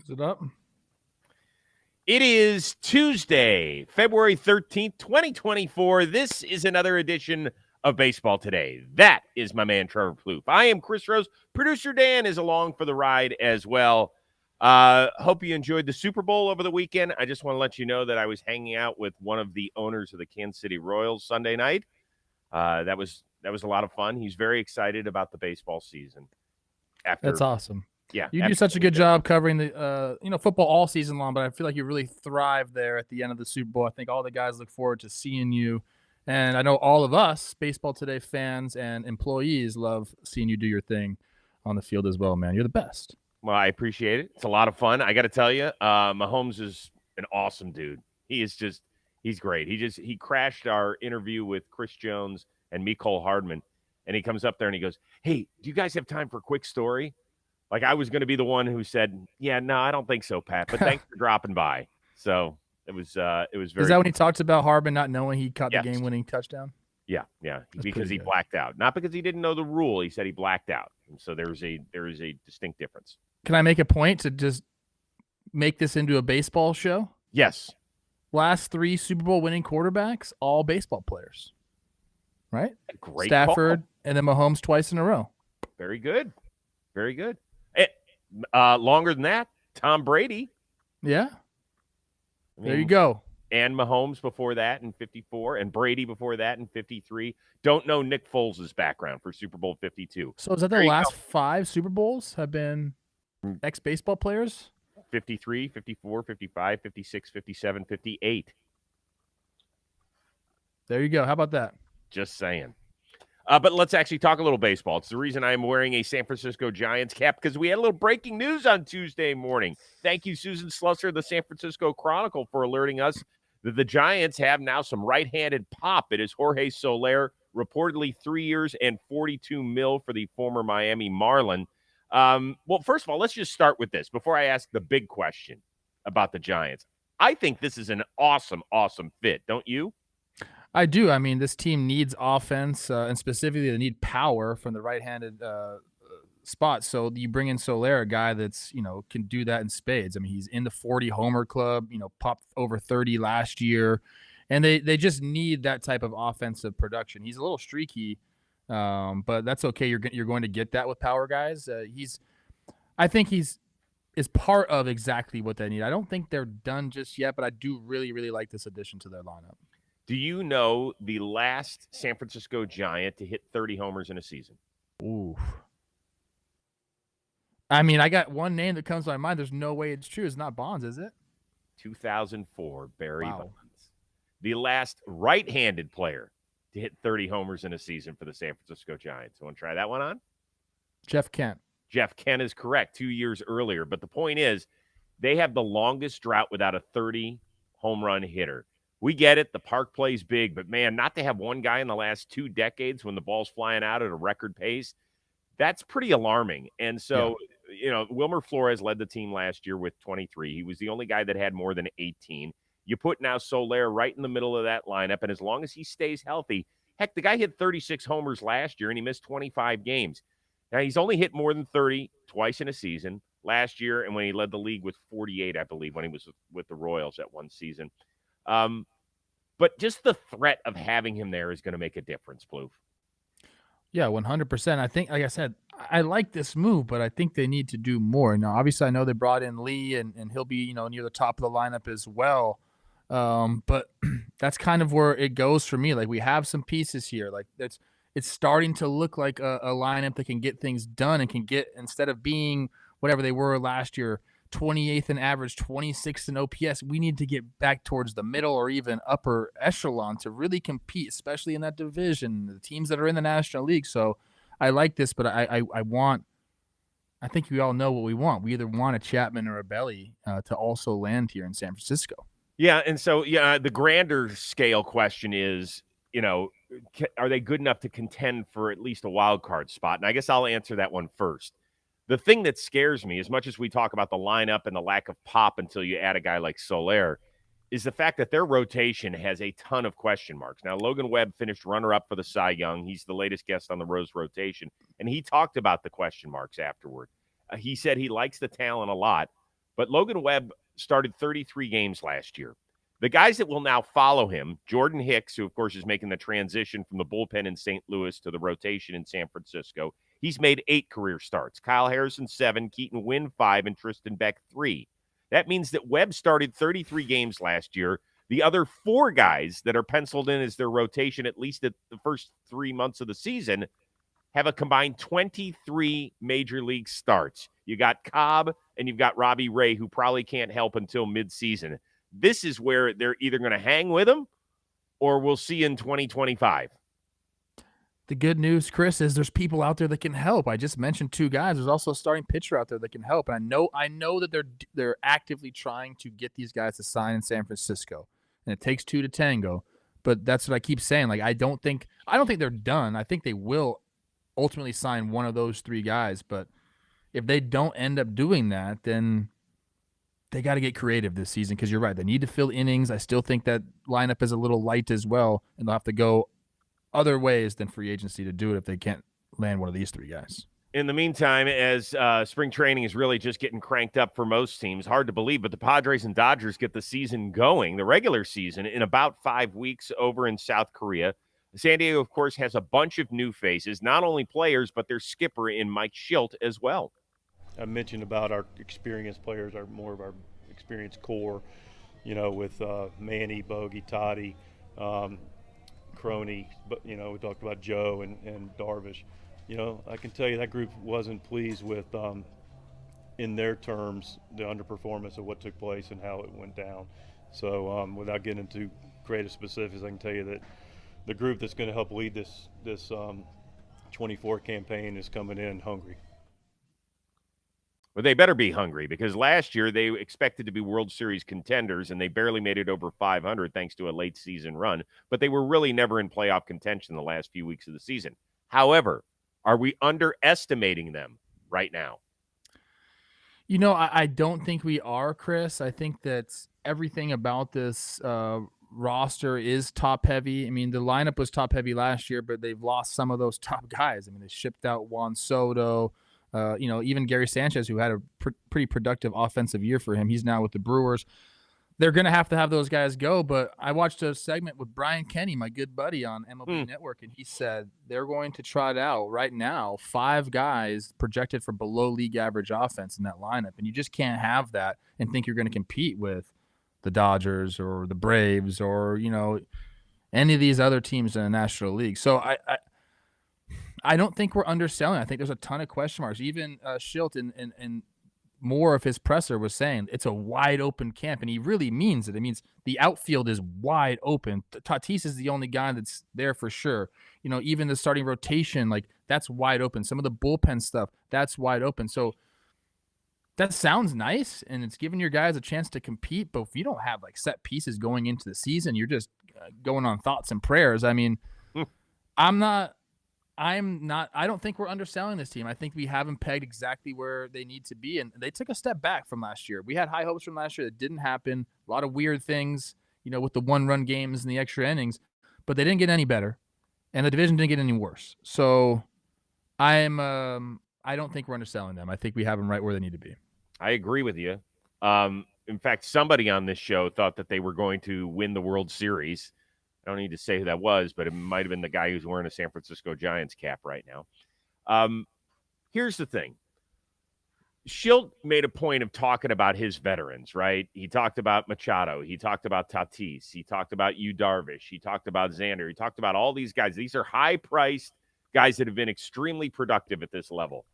Is it up? It is Tuesday, February 13th, 2024. This is another edition of Baseball Today. That is my man, Trevor Plouffe. I am Chris Rose. Producer Dan is along for the ride as well. Hope you enjoyed the Super Bowl over the weekend. I just want to let you know that I was hanging out with one of the owners of the Kansas City Royals Sunday night. That was a lot of fun. He's very excited about the baseball season. That's awesome. Yeah, you do such a good job covering the football all season long, but I feel like you really thrive there at the end of the Super Bowl. I think all the guys look forward to seeing you, and I know all of us Baseball Today fans and employees love seeing you do your thing on the field as well, man. You're the best. Well, I appreciate it. It's a lot of fun. I got to tell you, Mahomes is an awesome dude. He's great. He crashed our interview with Chris Jones and Mecole Hardman, and he comes up there and he goes, "Hey, do you guys have time for a quick story?" Like I was going to be the one who said, "Yeah, no, I don't think so, Pat, but thanks for dropping by." So it was very. Is that when he talked about Hardman not knowing he caught the game-winning touchdown? Yeah, because he blacked out, not because he didn't know the rule. He said he blacked out, and so there is a distinct difference. Can I make a point to just make this into a baseball show? Yes. Last 3 Super Bowl winning quarterbacks, all baseball players, right? Great Stafford call. and then Mahomes twice in a row. Very good. Very good. Longer than that, Tom Brady. Yeah. There you go. And Mahomes before that in 54, and Brady before that in 53. Don't know Nick Foles' background for Super Bowl 52. So is that the last 5 Super Bowls have been ex-baseball players? 53, 54, 55, 56, 57, 58. There you go. How about that? Just saying. But let's actually talk a little baseball. It's the reason I'm wearing a San Francisco Giants cap, because we had a little breaking news on Tuesday morning. Thank you, Susan Slusser of the San Francisco Chronicle, for alerting us that the Giants have now some right-handed pop. It is Jorge Soler, reportedly 3 years and $42 million for the former Miami Marlin. Well, first of all, let's just start with this before I ask the big question about the Giants. I think this is an awesome, awesome fit, don't you? I do. I mean, this team needs offense, and specifically they need power from the right-handed spot. So you bring in Soler, a guy that's, can do that in spades. I mean, he's in the 40 homer club, popped over 30 last year, and they just need that type of offensive production. He's a little streaky, but that's okay. You're going to get that with power guys. I think he's part of exactly what they need. I don't think they're done just yet, but I do really, really like this addition to their lineup. Do you know the last San Francisco Giant to hit 30 homers in a season? Ooh. I mean, I got one name that comes to my mind. There's no way it's true. It's not Bonds, is it? 2004, Barry Bonds. The last right-handed player to hit 30 homers in a season for the San Francisco Giants. Want to try that one on? Jeff Kent. Jeff Kent is correct, 2 years earlier. But the point is, they have the longest drought without a 30 home run hitter. We get it. The park plays big, but man, not to have one guy in the last 2 decades when the ball's flying out at a record pace, that's pretty alarming. And so, Wilmer Flores led the team last year with 23. He was the only guy that had more than 18. You put now Soler right in the middle of that lineup, and as long as he stays healthy, heck, the guy hit 36 homers last year, and he missed 25 games. Now, he's only hit more than 30 twice in a season last year, and when he led the league with 48, I believe, when he was with the Royals that one season. But just the threat of having him there is going to make a difference, Plouffe. Yeah, 100%. I think, like I said, I like this move, but I think they need to do more. Now, obviously, I know they brought in Lee, and he'll be, near the top of the lineup as well. But that's kind of where it goes for me. Like, we have some pieces here. Like, it's starting to look like a lineup that can get things done and can get, instead of being whatever they were last year, 28th in average, 26th in OPS. We need to get back towards the middle or even upper echelon to really compete, especially in that division, the teams that are in the National League. So I like this, but I think we all know what we want. We either want a Chapman or a Belly to also land here in San Francisco. Yeah, and so, the grander scale question is, are they good enough to contend for at least a wild card spot? And I guess I'll answer that one first. The thing that scares me, as much as we talk about the lineup and the lack of pop until you add a guy like Soler, is the fact that their rotation has a ton of question marks. Now, Logan Webb finished runner-up for the Cy Young. He's the latest guest on the Rose rotation, and he talked about the question marks afterward. He said he likes the talent a lot, but Logan Webb started 33 games last year. The guys that will now follow him, Jordan Hicks, who, of course, is making the transition from the bullpen in St. Louis to the rotation in San Francisco. He's made 8 career starts. Kyle Harrison, 7, Keaton Wynn, 5, and Tristan Beck, 3. That means that Webb started 33 games last year. The other 4 guys that are penciled in as their rotation, at least at the first 3 months of the season, have a combined 23 major league starts. You got Cobb and you've got Robbie Ray, who probably can't help until midseason. This is where they're either going to hang with him or we'll see in 2025. The good news, Chris, is there's people out there that can help. I just mentioned 2 guys. There's also a starting pitcher out there that can help. And I know that they're actively trying to get these guys to sign in San Francisco. And it takes 2 to tango. But that's what I keep saying. Like I don't think they're done. I think they will ultimately sign one of those 3 guys. But if they don't end up doing that, then they got to get creative this season because you're right. They need to fill innings. I still think that lineup is a little light as well, and they'll have to go other ways than free agency to do it if they can't land one of these 3 guys. In the meantime, as spring training is really just getting cranked up for most teams, hard to believe, but the Padres and Dodgers get the season going, the regular season, in about 5 weeks over in South Korea. San Diego, of course, has a bunch of new faces, not only players, but their skipper in Mike Schilt as well. I mentioned about our experienced players, more of our experienced core, with Manny, Bogey, Toddy, Crony, but we talked about Joe and Darvish. I can tell you that group wasn't pleased with, in their terms, the underperformance of what took place and how it went down. So without getting into creative specifics, I can tell you that the group that's going to help lead this 24 campaign is coming in hungry. Well, they better be hungry because last year they expected to be World Series contenders and they barely made it over 500 thanks to a late season run, but they were really never in playoff contention the last few weeks of the season. However, are we underestimating them right now? I don't think we are, Chris. I think that everything about this roster is top heavy. I mean, the lineup was top heavy last year, but they've lost some of those top guys. I mean, they shipped out Juan Soto. Even Gary Sanchez, who had a pretty productive offensive year for him. He's now with the Brewers. They're going to have those guys go, but I watched a segment with Brian Kenny, my good buddy on MLB Network, and he said they're going to trot out right now 5 guys projected for below league average offense in that lineup, and you just can't have that and think you're going to compete with the Dodgers or the Braves or, any of these other teams in the National League. So I don't think we're underselling. I think there's a ton of question marks. Even Schilt and more of his presser was saying it's a wide open camp, and he really means it. It means the outfield is wide open. Tatis is the only guy that's there for sure. Even the starting rotation, like that's wide open. Some of the bullpen stuff, that's wide open. So that sounds nice, and it's giving your guys a chance to compete. But if you don't have like set pieces going into the season, you're just going on thoughts and prayers. I mean, I don't think we're underselling this team. I think we have them pegged exactly where they need to be, and they took a step back from last year. We had high hopes from last year that didn't happen. A lot of weird things, with the 1-run games and the extra innings, but they didn't get any better, and the division didn't get any worse. So I don't think we're underselling them. I think we have them right where they need to be. I agree with you. In fact, somebody on this show thought that they were going to win the World Series. I don't need to say who that was, but it might have been the guy who's wearing a San Francisco Giants cap right now. Here's the thing. Schilt made a point of talking about his veterans, right? He talked about Machado. He talked about Tatis. He talked about Yu Darvish. He talked about Xander. He talked about all these guys. These are high-priced guys that have been extremely productive at this level.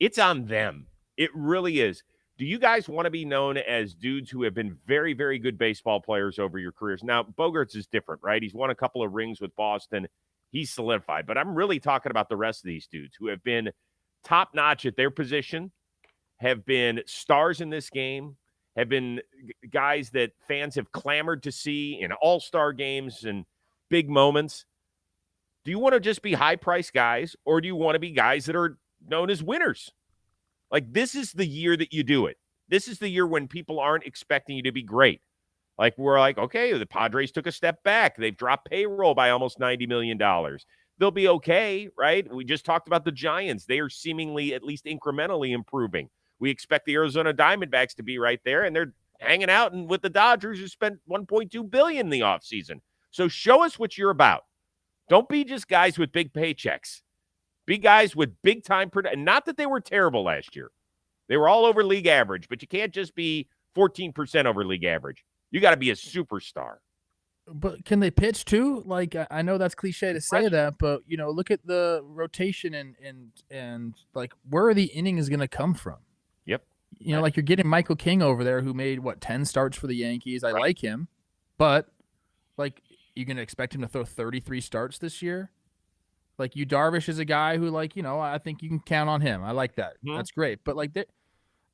It's on them. It really is. Do you guys want to be known as dudes who have been very, very good baseball players over your careers? Now, Bogaerts is different, right? He's won a couple of rings with Boston. He's solidified. But I'm really talking about the rest of these dudes who have been top-notch at their position, have been stars in this game, have been guys that fans have clamored to see in all-star games and big moments. Do you want to just be high-priced guys, or do you want to be guys that are known as winners? Like, this is the year that you do it. This is the year when people aren't expecting you to be great. Like, we're like, okay, the Padres took a step back. They've dropped payroll by almost $90 million. They'll be okay, right? We just talked about the Giants. They are seemingly at least incrementally improving. we expect the Arizona Diamondbacks to be right there, and they're hanging out and with the Dodgers, who spent $1.2 billion in the offseason. So show us what you're about. Don't be just guys with big paychecks. Be guys with big-time production. Not that they were terrible last year. They were all over league average, but you can't just be 14% over league average. You got to be a superstar. But can they pitch too? Like, I know that's cliche to say that, but look at the rotation and like where are the innings going to come from? Yep. Like you're getting Michael King over there who made 10 starts for the Yankees. I like him, but like you're going to expect him to throw 33 starts this year? Like Darvish is a guy who I think you can count on him. I like that. Mm-hmm. That's great. But like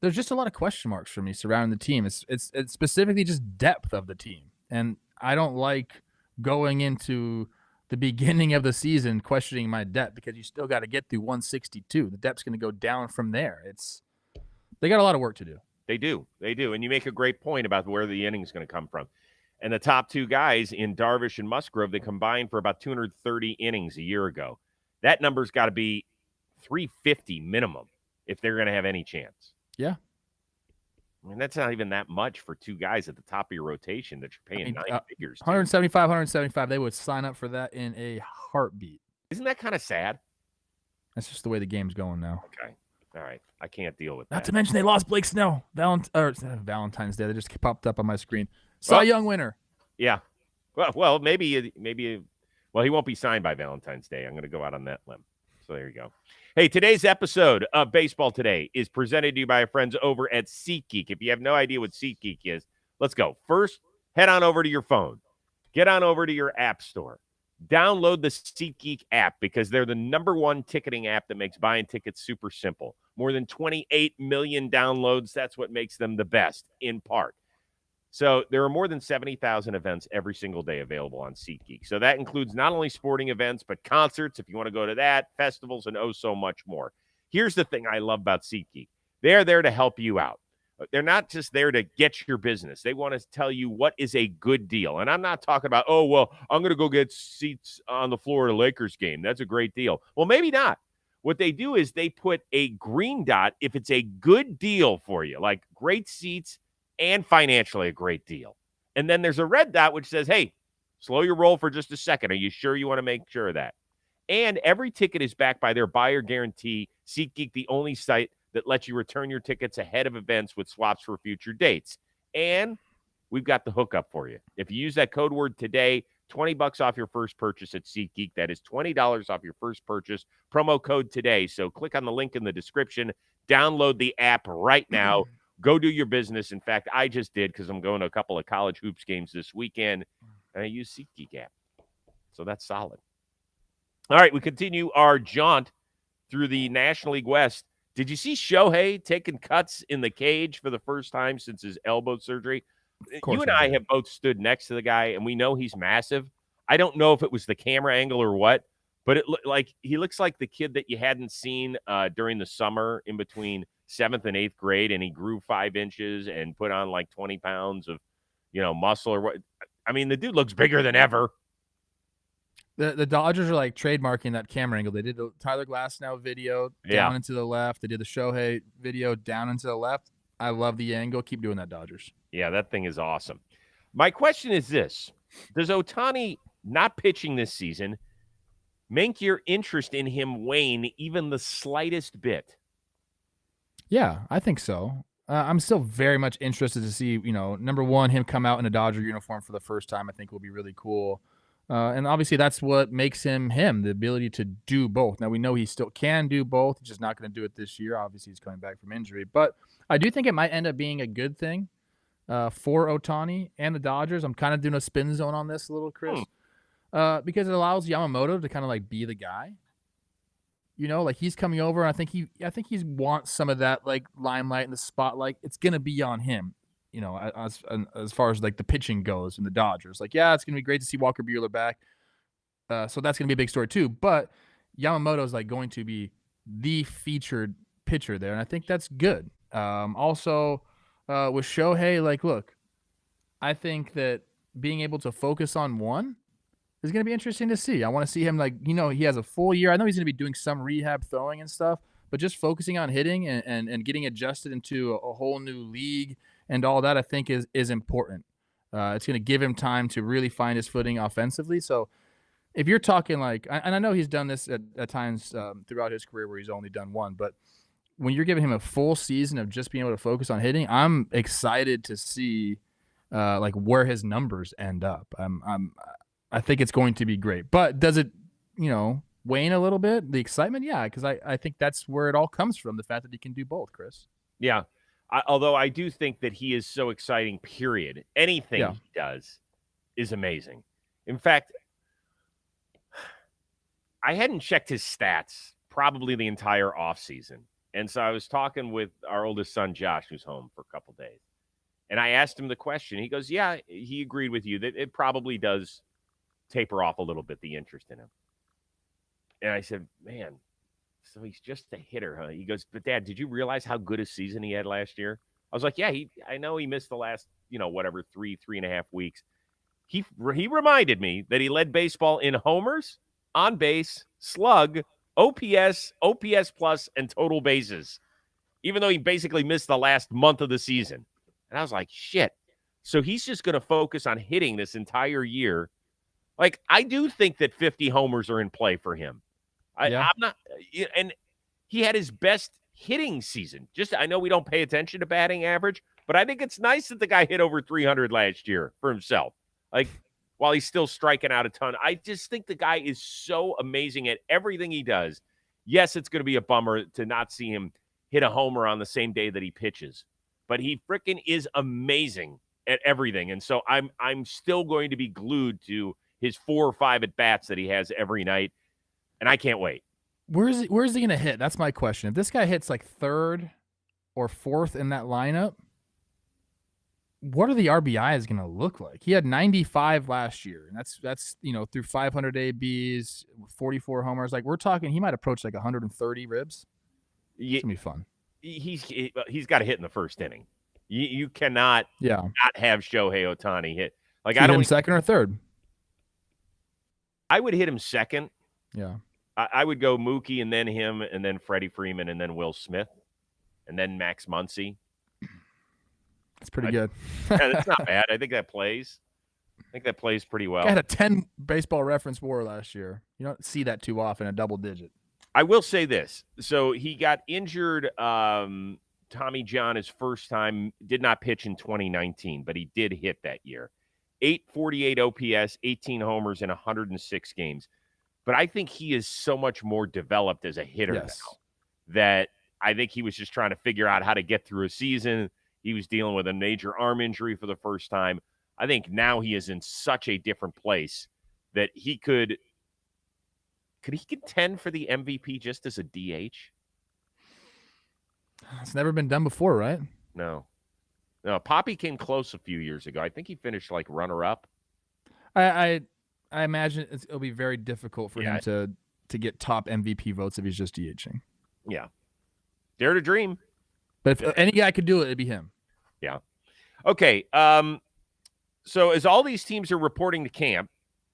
there's just a lot of question marks for me surrounding the team. It's specifically just depth of the team. And I don't like going into the beginning of the season questioning my depth because you still got to get through 162. The depth's going to go down from there. They got a lot of work to do. They do. And you make a great point about where the inning's going to come from. And the top two guys in Darvish and Musgrove, they combined for about 230 innings a year ago. That number's got to be 350 minimum if they're going to have any chance. Yeah. I mean, that's not even that much for two guys at the top of your rotation that you're paying 9 figures. 175, they would sign up for that in a heartbeat. Isn't that kind of sad? That's just the way the game's going now. Okay. All right. I can't deal with that. Not to mention they lost Blake Snell. Valentine's Day. They just popped up on my screen. Cy Young winner. Yeah. Well, maybe. Well, he won't be signed by Valentine's Day. I'm going to go out on that limb. So there you go. Hey, today's episode of Baseball Today is presented to you by our friends over at SeatGeek. If you have no idea what SeatGeek is, let's go. First, head on over to your phone. Get on over to your app store. Download the SeatGeek app because they're the #1 ticketing app that makes buying tickets super simple. More than 28 million downloads. That's what makes them the best, in part. So there are more than 70,000 events every single day available on SeatGeek. So that includes not only sporting events, but concerts, if you want to go to that, festivals, and oh so much more. Here's the thing I love about SeatGeek. They're there to help you out. They're not just there to get your business. They want to tell you what is a good deal. And I'm not talking about, oh, well, I'm going to go get seats on the Florida Lakers game. That's a great deal. Well, maybe not. What they do is they put a green dot if it's a good deal for you, like great seats, and financially a great deal. And then there's a red dot which says, hey, slow your roll for just a second. Are you sure you want to make sure of that? And every ticket is backed by their buyer guarantee. SeatGeek, the only site that lets you return your tickets ahead of events with swaps for future dates. And we've got the hookup for you. If you use that code word today, $20 off your first purchase at SeatGeek. That is $20 off your first purchase. Promo code today. So click on the link in the description. Download the app right now. Go do your business. In fact, I just did because I'm going to a couple of college hoops games this weekend, and I use SeatGeek app. So that's solid. All right, we continue our jaunt through the National League West. Did you see Shohei taking cuts in the cage for the first time since his elbow surgery? You and I have both stood next to the guy, and we know he's massive. I don't know if it was the camera angle or what, but he looks like the kid that you hadn't seen during the summer in between 7th and 8th grade, and he grew 5 inches and put on like 20 pounds of, muscle or what. I mean, the dude looks bigger than ever. The Dodgers are like trademarking that camera angle. They did the Tyler Glasnow video down into the left. They did the Shohei video down into the left. I love the angle. Keep doing that, Dodgers. Yeah, that thing is awesome. My question is this. Does Ohtani not pitching this season make your interest in him wane even the slightest bit? Yeah, I think so. I'm still very much interested to see, number one, him come out in a Dodger uniform for the first time. I think will be really cool. And obviously that's what makes him, the ability to do both. Now, we know he still can do both. He's just not going to do it this year. Obviously, he's coming back from injury. But I do think it might end up being a good thing for Ohtani and the Dodgers. I'm kind of doing a spin zone on this a little, Chris, because it allows Yamamoto to kind of like be the guy. Like he's coming over, and I think he wants some of that like limelight and the spotlight. It's gonna be on him, as far as like the pitching goes in the Dodgers. Like, yeah, it's gonna be great to see Walker Buehler back. So that's gonna be a big story too. But Yamamoto is like going to be the featured pitcher there, and I think that's good. Also, with Shohei, like, look, I think that being able to focus on one is going to be interesting to see. I want to see him, like, he has a full year. I know he's going to be doing some rehab throwing and stuff, but just focusing on hitting and getting adjusted into a whole new league and all that, I think is important. It's going to give him time to really find his footing offensively. So if you're talking like, and I know he's done this at times throughout his career where he's only done one, but when you're giving him a full season of just being able to focus on hitting, I'm excited to see like where his numbers end up. I think it's going to be great. But does it, wane a little bit? The excitement? Yeah, because I think that's where it all comes from, the fact that he can do both, Chris. Yeah. Although I do think that he is so exciting, period. Anything he does is amazing. In fact, I hadn't checked his stats probably the entire offseason. And so I was talking with our oldest son, Josh, who's home for a couple days. And I asked him the question. He goes, yeah, he agreed with you that it probably does taper off a little bit, the interest in him. And I said, man, so he's just a hitter, huh? He goes, but Dad, did you realize how good a season he had last year? I was like, yeah, I know he missed the last, whatever, 3.5 weeks. He reminded me that he led baseball in homers, on base, slug, OPS, OPS plus, and total bases, even though he basically missed the last month of the season. And I was like, shit. So he's just going to focus on hitting this entire year. Like, I do think that 50 homers are in play for him. I'm not, and he had his best hitting season. I know we don't pay attention to batting average, but I think it's nice that the guy hit over 300 last year for himself. Like, while he's still striking out a ton, I just think the guy is so amazing at everything he does. Yes, it's going to be a bummer to not see him hit a homer on the same day that he pitches, but he freaking is amazing at everything. And so I'm still going to be glued to his 4 or 5 at bats that he has every night, and I can't wait. Where's he going to hit? That's my question. If this guy hits like 3rd or 4th in that lineup, what are the RBIs going to look like? He had 95 last year, and that's through 500 ABs, 44 homers. Like, we're talking, he might approach like 130 ribs. It's gonna be fun. He's got to hit in the first inning. You cannot not have Shohei Ohtani hit. Like, I don't hit him 2nd or 3rd. I would hit him 2nd. Yeah. I would go Mookie and then him and then Freddie Freeman and then Will Smith and then Max Muncy. That's pretty good. Yeah, that's not bad. I think that plays pretty well. I had a 10 Baseball Reference WAR last year. You don't see that too often, a double digit. I will say this. So he got injured, Tommy John, his first time, did not pitch in 2019, but he did hit that year. 848 OPS, 18 homers in 106 games. But I think he is so much more developed as a hitter now that I think he was just trying to figure out how to get through a season. He was dealing with a major arm injury for the first time. I think now he is in such a different place that he could he contend for the MVP just as a DH? It's never been done before, right? No. Poppy came close a few years ago. I think he finished like runner-up. I imagine it'll be very difficult for him to get top MVP votes if he's just DHing. Yeah. Dare to dream. But if any guy could do it, it'd be him. Yeah. Okay. So as all these teams are reporting to camp,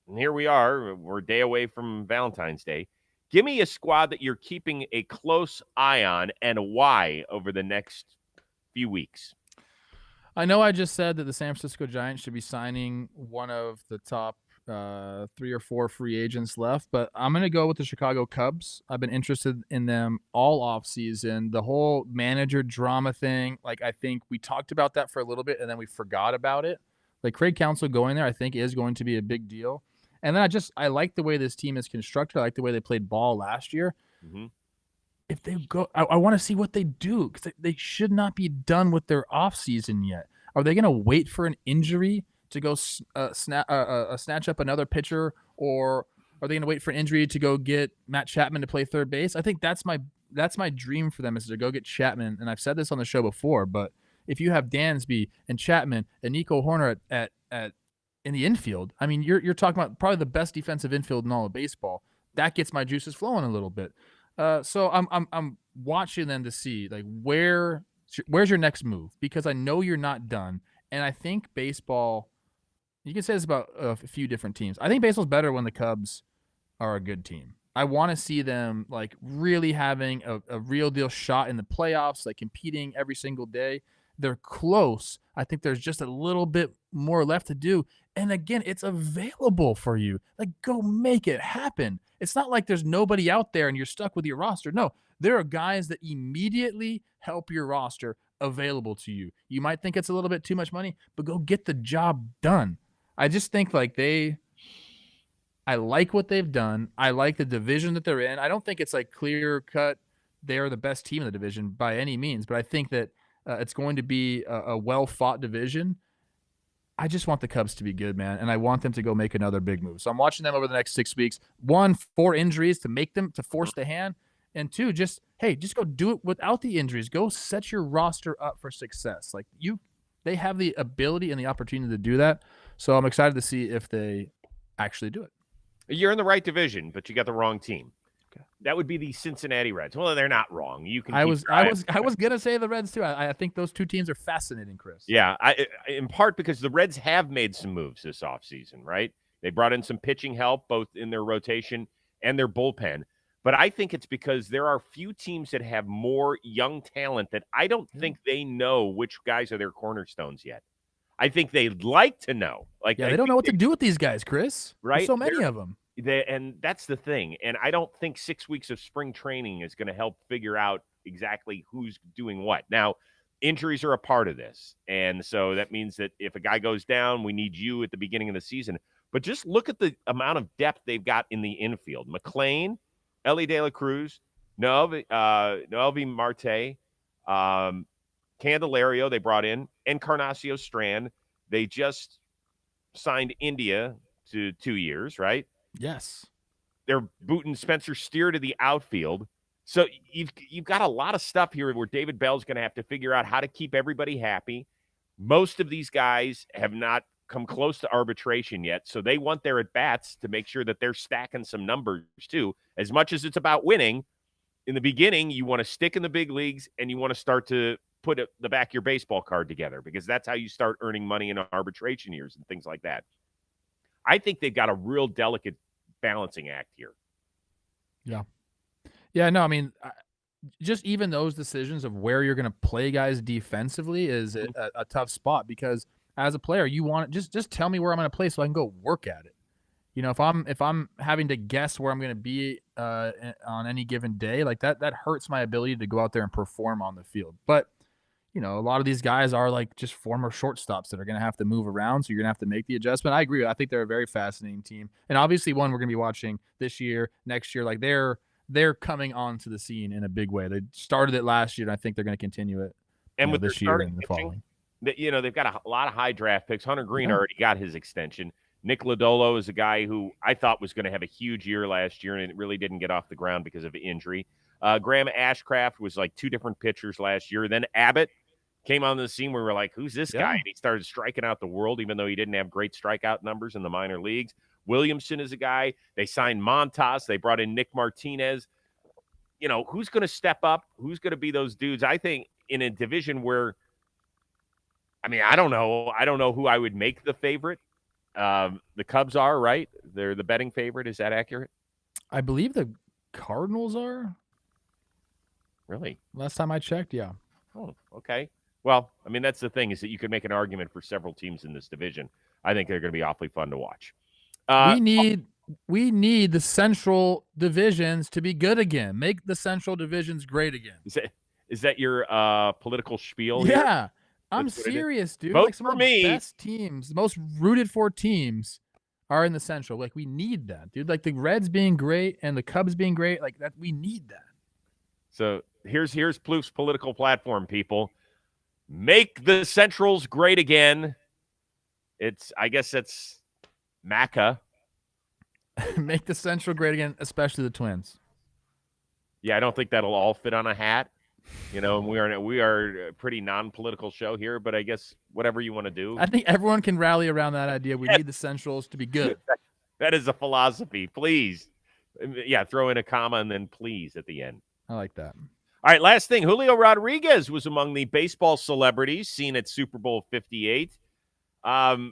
and here we are, we're a day away from Valentine's Day. Give me a squad that you're keeping a close eye on and why over the next few weeks. I know I just said that the San Francisco Giants should be signing one of the top 3 or 4 free agents left, but I'm going to go with the Chicago Cubs. I've been interested in them all offseason. The whole manager drama thing, like, I think we talked about that for a little bit and then we forgot about it. Like, Craig Counsell going there, I think, is going to be a big deal. And then I like the way this team is constructed. I like the way they played ball last year. Mm-hmm. If they go, I want to see what they do, because they should not be done with their offseason yet. Are they going to wait for an injury to go snatch up another pitcher, or are they going to wait for an injury to go get Matt Chapman to play third base? I think that's my dream for them, is to go get Chapman. And I've said this on the show before, but if you have Dansby and Chapman and Nico Horner at in the infield, I mean, you're talking about probably the best defensive infield in all of baseball. That gets my juices flowing a little bit. So I'm watching them to see, like, where's your next move, because I know you're not done. And I think baseball, you can say this about a few different teams. I think baseball's better when the Cubs are a good team. I want to see them like really having a real deal shot in the playoffs, like competing every single day. They're close. I think there's just a little bit more left to do. And again, it's available for you. Like, go make it happen. It's not like there's nobody out there and you're stuck with your roster. No, there are guys that immediately help your roster available to you. You might think it's a little bit too much money, but go get the job done. I just think like I like what they've done. I like the division that they're in. I don't think it's like clear cut. They're the best team in the division by any means, but I think that it's going to be a well fought division. I just want the Cubs to be good, man, and I want them to go make another big move. So I'm watching them over the next 6 weeks. One, 4 injuries to make them to force the hand, and two, just go do it without the injuries. Go set your roster up for success. Like they have the ability and the opportunity to do that. So I'm excited to see if they actually do it. You're in the right division, but you got the wrong team. Okay. That would be the Cincinnati Reds. Well, they're not wrong. You can. I was gonna say the Reds too. I think those two teams are fascinating, Chris. Yeah, in part because the Reds have made some moves this offseason, right? They brought in some pitching help, both in their rotation and their bullpen. But I think it's because there are few teams that have more young talent that I don't think they know which guys are their cornerstones yet. I think they'd like to know. Like, yeah, they don't know what to do with these guys, Chris. Right? There's so many of them. And that's the thing. And I don't think 6 weeks of spring training is going to help figure out exactly who's doing what. Now, injuries are a part of this. And so that means that if a guy goes down, we need you at the beginning of the season. But just look at the amount of depth they've got in the infield. McLean, Ellie De La Cruz, Noelvi Marte, Candelario they brought in, Encarnacio Strand. They just signed India to 2 years, right? Yes. They're booting Spencer Steer to the outfield. So you've got a lot of stuff here where David Bell's going to have to figure out how to keep everybody happy. Most of these guys have not come close to arbitration yet, so they want their at-bats to make sure that they're stacking some numbers too. As much as it's about winning, in the beginning, you want to stick in the big leagues and you want to start to put the back of your baseball card together because that's how you start earning money in arbitration years and things like that. I think they've got a real delicate balancing act here. Yeah. Yeah, no, I mean, just even those decisions of where you're going to play guys defensively is a tough spot because as a player, you want just tell me where I'm going to play so I can go work at it. You know, if I'm having to guess where I'm going to be on any given day, like that hurts my ability to go out there and perform on the field. But you know, a lot of these guys are like just former shortstops that are going to have to move around. So you're going to have to make the adjustment. I agree. I think they're a very fascinating team. And obviously one we're going to be watching this year, next year, like they're coming onto the scene in a big way. They started it last year, and I think they're going to continue it and with this year and the following. They've got a lot of high draft picks. Hunter Green already got his extension. Nick Lodolo is a guy who I thought was going to have a huge year last year, and it really didn't get off the ground because of injury. Graham Ashcraft was like two different pitchers last year. Then Abbott came on the scene where we were like, who's this guy? And he started striking out the world, even though he didn't have great strikeout numbers in the minor leagues. Williamson is a guy. They signed Montas. They brought in Nick Martinez. You know, who's going to step up? Who's going to be those dudes? I think in a division where, I mean, I don't know. I don't know who I would make the favorite. The Cubs are, right? They're the betting favorite. Is that accurate? I believe the Cardinals are. Really? Last time I checked, yeah. Oh, okay. Well, I mean, that's the thing is that you can make an argument for several teams in this division. I think they're going to be awfully fun to watch. We need the Central divisions to be good again. Make the Central divisions great again. Is that your political spiel? Yeah, here? I'm serious, dude. Vote like some for of me. The best teams, the most rooted for teams are in the Central. Like we need that, dude. Like the Reds being great and the Cubs being great, like that. We need that. So here's Plouffe's political platform, people. Make the Centrals great again. I guess it's Maca. Make the Central great again, especially the Twins. Yeah, I don't think that'll all fit on a hat. You know, we are a pretty non-political show here, but I guess whatever you want to do. I think everyone can rally around that idea. We need the Centrals to be good. That is a philosophy. Please. Yeah, throw in a comma and then please at the end. I like that. All right, last thing. Julio Rodriguez was among the baseball celebrities seen at Super Bowl 58.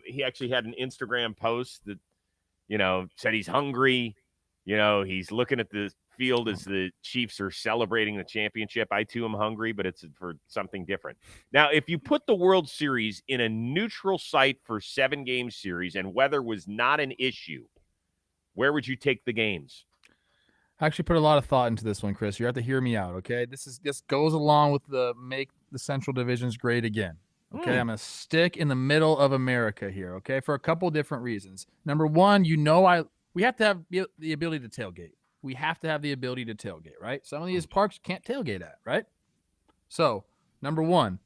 He actually had an Instagram post that, you know, said he's hungry. He's looking at the field as the Chiefs are celebrating the championship. I too am hungry, but it's for something different. Now, if you put the World Series in a neutral site for 7-game series and weather was not an issue, where would you take the games? I actually put a lot of thought into this one, Chris. You have to hear me out, okay? This goes along with the make the Central Divisions great again. Okay, I'm gonna stick in the middle of America here, okay, for a couple different reasons. Number one, we have to have the ability to tailgate. We have to have the ability to tailgate, right? Some of these parks can't tailgate at, right? So, number one,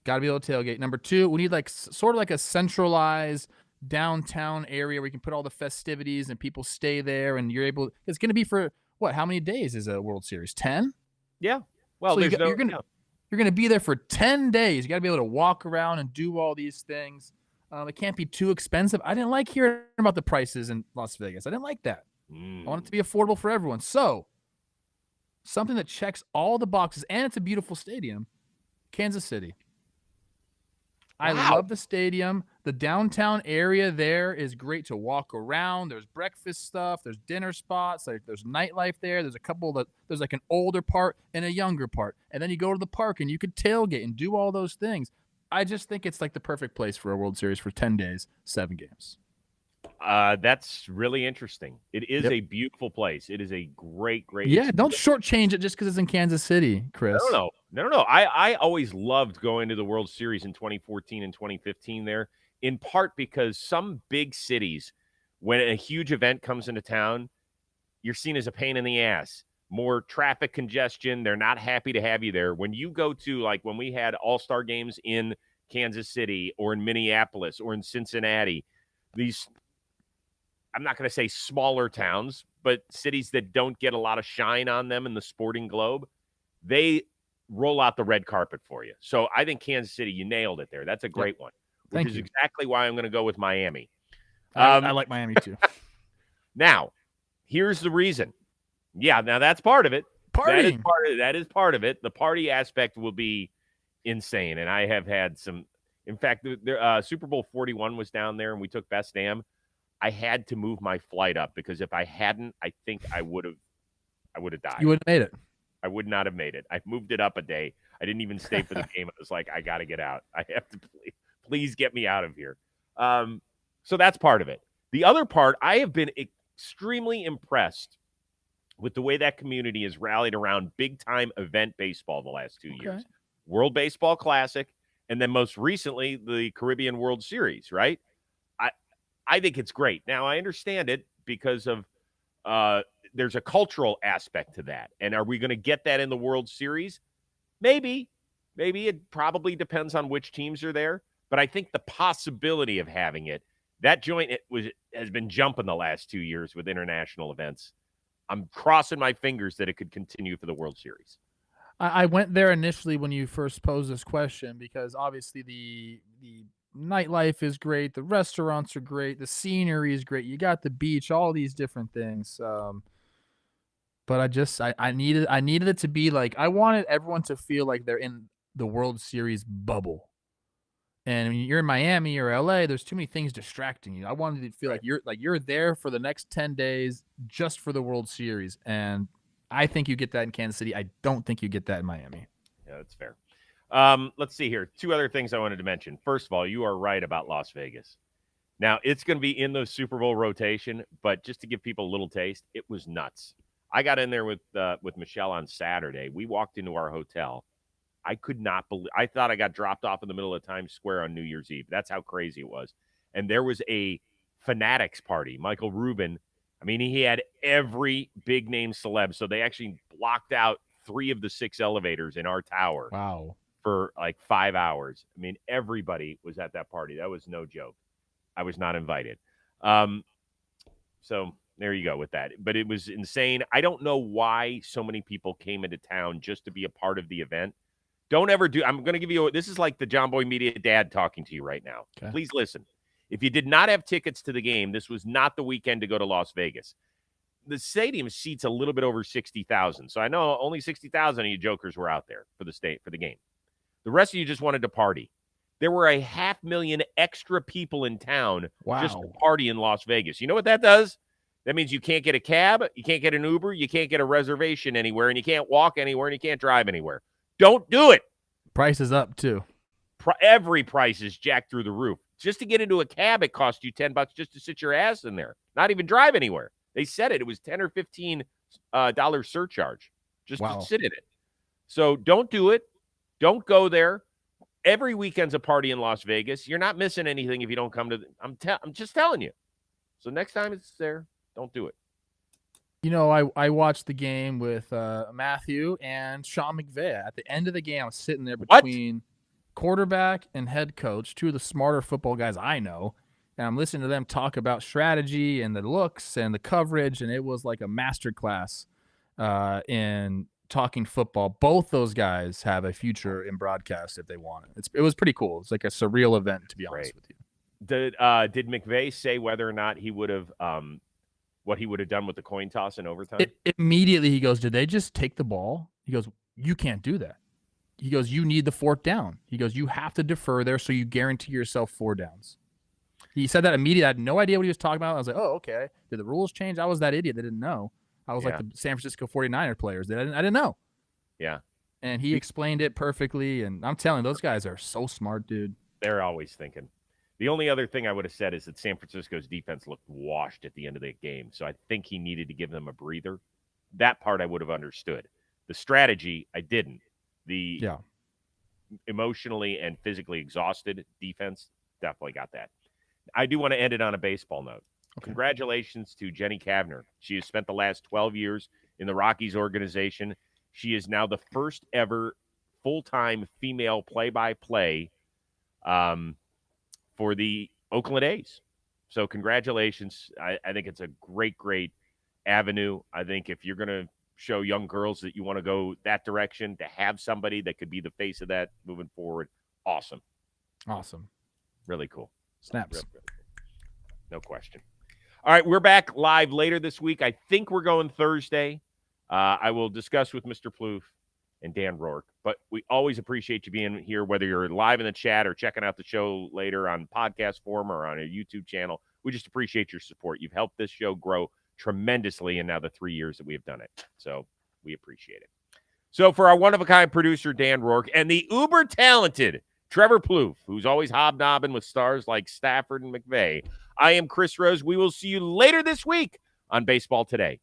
got to be able to tailgate. Number two, we need sort of like a centralized downtown area where you can put all the festivities and people stay there, and you're able. It's going to be for what? How many days is a World Series? 10? Yeah. Well, so you're going to be there for 10 days. You got to be able to walk around and do all these things. It can't be too expensive. I didn't like hearing about the prices in Las Vegas. I didn't like that. I want it to be affordable for everyone. So, something that checks all the boxes, and it's a beautiful stadium, Kansas City. I love the stadium. The downtown area there is great to walk around. There's breakfast stuff. There's dinner spots. There's nightlife there. There's there's like an older part and a younger part. And then you go to the park and you could tailgate and do all those things. I just think it's like the perfect place for a World Series for 10 days, 7 games. That's really interesting. It is a beautiful place. It is a great Yeah, don't shortchange it just because it's in Kansas City, Chris. No. I always loved going to the World Series in 2014 and 2015 there, in part because some big cities, when a huge event comes into town, you're seen as a pain in the ass. More traffic congestion. They're not happy to have you there. When you go to, like when we had all-star games in Kansas City or in Minneapolis or in Cincinnati, these, I'm not going to say smaller towns, but cities that don't get a lot of shine on them in the sporting globe, they roll out the red carpet for you. So I think Kansas City, you nailed it there. That's a great one, which is exactly why I'm going to go with Miami. I like Miami too. Now, here's the reason. Yeah, now that's part of it. Partying. That is part of it. The party aspect will be insane. And I have had some, in fact, Super Bowl 41 was down there and we took Best Damn. I had to move my flight up because if I hadn't, I think I would have died. You would have made it. I would not have made it. I moved it up a day. I didn't even stay for the game. I was like, I got to get out. I have to please get me out of here. So that's part of it. The other part, I have been extremely impressed with the way that community has rallied around big-time event baseball the last 2 years. World Baseball Classic, and then most recently, the Caribbean World Series, right? I think it's great. Now, I understand it because of there's a cultural aspect to that. And are we going to get that in the World Series? Maybe. It probably depends on which teams are there. But I think the possibility of having it, that joint has been jumping the last 2 years with international events. I'm crossing my fingers that it could continue for the World Series. I went there initially when you first posed this question because obviously the nightlife is great, the restaurants are great, the scenery is great. You got the beach, all these different things. But I needed it to be like I wanted everyone to feel like they're in the World Series bubble. And when you're in Miami or LA, there's too many things distracting you. I wanted to feel like you're there for the next 10 days just for the World Series. And I think you get that in Kansas City. I don't think you get that in Miami. Yeah, that's fair. Let's see here. 2 other things I wanted to mention. First of all, you are right about Las Vegas. Now, it's going to be in the Super Bowl rotation, but just to give people a little taste, it was nuts. I got in there with Michelle on Saturday. We walked into our hotel. I could not believe – I thought I got dropped off in the middle of Times Square on New Year's Eve. That's how crazy it was. And there was a Fanatics party. Michael Rubin, I mean, he had every big-name celeb. So they actually blocked out 3 of the 6 elevators in our tower. Wow. For like 5 hours. I mean, everybody was at that party. That was no joke. I was not invited. So there you go with that. But it was insane. I don't know why so many people came into town just to be a part of the event. Don't ever do. I'm going to give you. This is like the John Boy Media dad talking to you right now. Okay. Please listen. If you did not have tickets to the game, this was not the weekend to go to Las Vegas. The stadium seats a little bit over 60,000. So I know only 60,000 of you jokers were out there for the game. The rest of you just wanted to party. There were 500,000 extra people in town just to party in Las Vegas. You know what that does? That means you can't get a cab, you can't get an Uber, you can't get a reservation anywhere, and you can't walk anywhere, and you can't drive anywhere. Don't do it. Price is up too. Every price is jacked through the roof. Just to get into a cab, it costs you $10 just to sit your ass in there. Not even drive anywhere. They said it. It was $10 or $15 surcharge just to sit in it. So don't do it. Don't go there. Every weekend's a party in Las Vegas. You're not missing anything if you don't come to. I'm just telling you. So next time it's there, don't do it. You know, I watched the game with Matthew and Sean McVay. At the end of the game, I was sitting there between quarterback and head coach, two of the smarter football guys I know, and I'm listening to them talk about strategy and the looks and the coverage, and it was like a masterclass in talking football. Both those guys have a future in broadcast if they want it. It was pretty cool. It's like a surreal event, to be honest with you. Did McVay say whether or not he would have what he would have done with the coin toss in overtime? Immediately he goes, did they just take the ball? He goes, you can't do that. He goes, you need the fourth down. He goes, you have to defer there so you guarantee yourself 4 downs. He said that immediately. I had no idea what he was talking about. I was like, oh, okay. Did the rules change? I was that idiot that didn't know. I was like the San Francisco 49er players. I didn't know. Yeah. And he explained it perfectly. And I'm telling you, those guys are so smart, dude. They're always thinking. The only other thing I would have said is that San Francisco's defense looked washed at the end of the game. So I think he needed to give them a breather. That part I would have understood. The strategy, I didn't. The emotionally and physically exhausted defense, definitely got that. I do want to end it on a baseball note. Okay. Congratulations to Jenny Kavner. She has spent the last 12 years in the Rockies organization. She is now the first ever full-time female play-by-play for the Oakland A's. So congratulations. I think it's a great, great avenue. I think if you're going to show young girls that you want to go that direction, to have somebody that could be the face of that moving forward, awesome. Really cool. Snaps. Really cool. No question. All right, we're back live later this week. I think we're going Thursday. I will discuss with Mr. Plouffe and Dan Rourke. But we always appreciate you being here, whether you're live in the chat or checking out the show later on podcast form or on a YouTube channel. We just appreciate your support. You've helped this show grow tremendously in now the 3 years that we have done it. So we appreciate it. So for our one-of-a-kind producer, Dan Rourke, and the uber-talented Trevor Plouffe, who's always hobnobbing with stars like Stafford and McVay, I am Chris Rose. We will see you later this week on Baseball Today.